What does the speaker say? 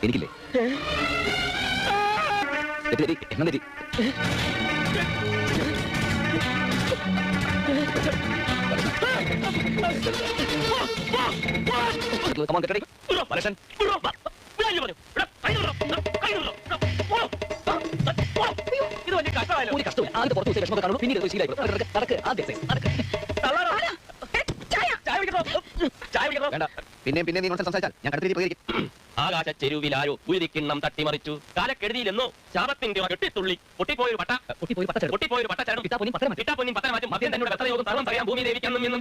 എനിക്കില്ലേ എന്നാ തെറ്റി പിന്നെ പിന്നെ നീ സംസാരിച്ചാൽ ഞാൻ കടത്തിലേക്ക് പോയിരിക്കും. ആകാശ ചെരുവിലാരോ ഉയരിക്കിണ്ണം തട്ടിമറിച്ചു കാലക്കെടുതിയിലെന്നോ ശാപത്തിന്റെ കെട്ടിത്തുള്ളി പൊട്ടിപ്പോയൊരു പട്ട ചരണം കിട്ടാപ്പൊന്നിൻ പത്തരം മാറ്റും മദ്യം തന്നോട് കത്തയോഗം സർവം പറയാം ഭൂമി ദേവിക്കണം എന്നും